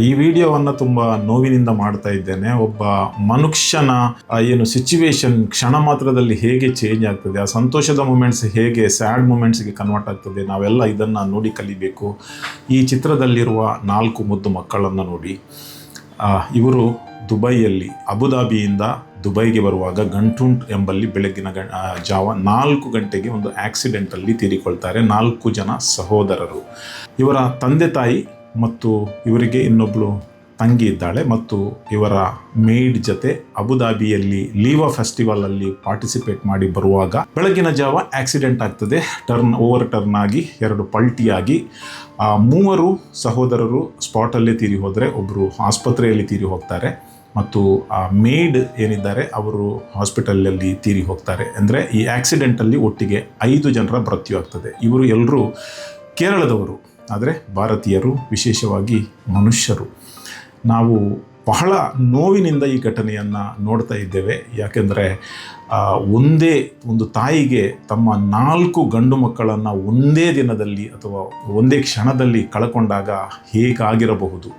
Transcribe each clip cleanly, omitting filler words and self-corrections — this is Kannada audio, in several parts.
ಈ ವಿಡಿಯೋವನ್ನು ತುಂಬ ನೋವಿನಿಂದ ಮಾಡ್ತಾ ಇದ್ದೇನೆ. ಒಬ್ಬ ಮನುಷ್ಯನ ಏನು ಸಿಚುವೇಶನ್ ಕ್ಷಣ ಮಾತ್ರದಲ್ಲಿ ಹೇಗೆ ಚೇಂಜ್ ಆಗ್ತದೆ, ಆ ಸಂತೋಷದ ಮೂಮೆಂಟ್ಸ್ ಹೇಗೆ ಸ್ಯಾಡ್ ಮೂಮೆಂಟ್ಸ್ಗೆ ಕನ್ವರ್ಟ್ ಆಗ್ತದೆ, ನಾವೆಲ್ಲ ಇದನ್ನು ನೋಡಿ ಕಲಿಬೇಕು. ಈ ಚಿತ್ರದಲ್ಲಿರುವ 4 ಮುದ್ದು ಮಕ್ಕಳನ್ನು ನೋಡಿ. ಇವರು ದುಬೈಯಲ್ಲಿ ಅಬುದಾಬಿಯಿಂದ ದುಬೈಗೆ ಬರುವಾಗ ಗಂಟುಂಟ್ ಎಂಬಲ್ಲಿ ಬೆಳಗ್ಗಿನ ಜಾವ 4 ಗಂಟೆಗೆ ಒಂದು ಆಕ್ಸಿಡೆಂಟಲ್ಲಿ ತೀರಿಕೊಳ್ತಾರೆ 4 ಜನ ಸಹೋದರರು. ಇವರ ತಂದೆ ತಾಯಿ ಮತ್ತು ಇವರಿಗೆ ಇನ್ನೊಬ್ಬಳು ತಂಗಿ ಇದ್ದಾಳೆ ಮತ್ತು ಇವರ ಮೇಡ್ ಜೊತೆ ಅಬುದಾಬಿಯಲ್ಲಿ ಲೀವಾ ಫೆಸ್ಟಿವಲಲ್ಲಿ ಪಾರ್ಟಿಸಿಪೇಟ್ ಮಾಡಿ ಬರುವಾಗ ಬೆಳಗಿನ ಜಾವ ಆಕ್ಸಿಡೆಂಟ್ ಆಗ್ತದೆ. ಓವರ್ ಟರ್ನ್ ಆಗಿ 2 ಪಲ್ಟಿಯಾಗಿ 3 ಸಹೋದರರು ಸ್ಪಾಟಲ್ಲೇ ತೀರಿ ಹೋದರೆ, ಒಬ್ಬರು ಆಸ್ಪತ್ರೆಯಲ್ಲಿ ತೀರಿ ಹೋಗ್ತಾರೆ ಮತ್ತು ಆ ಮೇಡ್ ಏನಿದ್ದಾರೆ ಅವರು ಹಾಸ್ಪಿಟಲಲ್ಲಿ ತೀರಿ ಹೋಗ್ತಾರೆ. ಅಂದರೆ ಈ ಆಕ್ಸಿಡೆಂಟಲ್ಲಿ ಒಟ್ಟಿಗೆ 5 ಜನರ ಮೃತ್ಯು ಆಗ್ತದೆ. ಇವರು ಎಲ್ಲರೂ ಕೇರಳದವರು, ಆದರೆ ಭಾರತೀಯರು, ವಿಶೇಷವಾಗಿ ಮನುಷ್ಯರು. ನಾವು ಬಹಳ ನೋವಿನಿಂದ ಈ ಘಟನೆಯನ್ನು ನೋಡ್ತಾ ಇದ್ದೇವೆ. ಯಾಕೆಂದರೆ ಒಂದೇ ಒಂದು ತಾಯಿಗೆ ತಮ್ಮ 4 ಗಂಡು ಮಕ್ಕಳನ್ನು ಒಂದೇ ದಿನದಲ್ಲಿ ಅಥವಾ ಒಂದೇ ಕ್ಷಣದಲ್ಲಿ ಕಳ್ಕೊಂಡಾಗ ಹೇಗಾಗಿರಬಹುದು,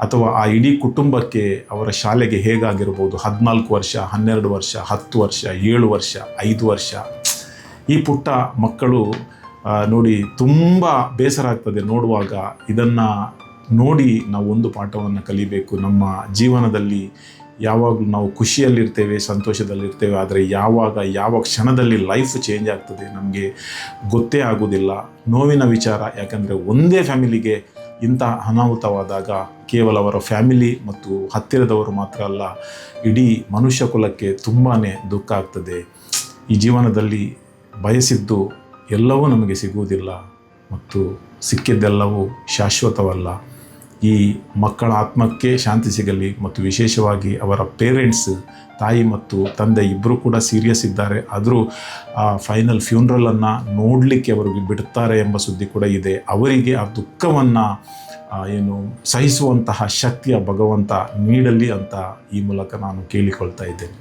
ಅಥವಾ ಆ ಇಡೀ ಕುಟುಂಬಕ್ಕೆ ಅವರ ಶಾಲೆಗೆ ಹೇಗಾಗಿರ್ಬೋದು. 14 ವರ್ಷ, 12 ವರ್ಷ, 10 ವರ್ಷ, 7 ವರ್ಷ, 5 ವರ್ಷ ಈ ಪುಟ್ಟ ಮಕ್ಕಳು ನೋಡಿ ತುಂಬ ಬೇಸರ ಆಗ್ತದೆ ನೋಡುವಾಗ. ಇದನ್ನು ನೋಡಿ ನಾವು ಒಂದು ಪಾಠವನ್ನು ಕಲಿಬೇಕು. ನಮ್ಮ ಜೀವನದಲ್ಲಿ ಯಾವಾಗಲೂ ನಾವು ಖುಷಿಯಲ್ಲಿರ್ತೇವೆ, ಸಂತೋಷದಲ್ಲಿರ್ತೇವೆ, ಆದರೆ ಯಾವ ಕ್ಷಣದಲ್ಲಿ ಲೈಫ್ ಚೇಂಜ್ ಆಗ್ತದೆ ನಮಗೆ ಗೊತ್ತೇ ಆಗೋದಿಲ್ಲ. ನೋವಿನ ವಿಚಾರ. ಯಾಕಂದರೆ ಒಂದೇ ಫ್ಯಾಮಿಲಿಗೆ ಇಂಥ ಅನಾಹುತವಾದಾಗ ಕೇವಲ ಅವರ ಫ್ಯಾಮಿಲಿ ಮತ್ತು ಹತ್ತಿರದವರು ಮಾತ್ರ ಅಲ್ಲ, ಇಡೀ ಮನುಷ್ಯ ಕುಲಕ್ಕೆ ತುಂಬಾ ದುಃಖ ಆಗ್ತದೆ. ಈ ಜೀವನದಲ್ಲಿ ಬಯಸಿದ್ದು ಎಲ್ಲವೂ ನಮಗೆ ಸಿಗುವುದಿಲ್ಲ ಮತ್ತು ಸಿಕ್ಕಿದ್ದೆಲ್ಲವೂ ಶಾಶ್ವತವಲ್ಲ. ಈ ಮಕ್ಕಳ ಆತ್ಮಕ್ಕೆ ಶಾಂತಿ ಸಿಗಲಿ ಮತ್ತು ವಿಶೇಷವಾಗಿ ಅವರ ಪೇರೆಂಟ್ಸ್, ತಾಯಿ ಮತ್ತು ತಂದೆ ಇಬ್ಬರು ಕೂಡ ಸೀರಿಯಸ್ ಇದ್ದಾರೆ. ಆದರೂ ಆ ಫೈನಲ್ ಫ್ಯೂನ್ರಲನ್ನು ನೋಡಲಿಕ್ಕೆ ಅವರಿಗೆ ಬಿಡುತ್ತಾರೆ ಎಂಬ ಸುದ್ದಿ ಕೂಡ ಇದೆ. ಅವರಿಗೆ ಆ ದುಃಖವನ್ನು ಸಹಿಸುವಂತಹ ಶಕ್ತಿಯ ಭಗವಂತ ನೀಡಲಿ ಅಂತ ಈ ಮೂಲಕ ನಾನು ಕೇಳಿಕೊಳ್ತಾ ಇದ್ದೇನೆ.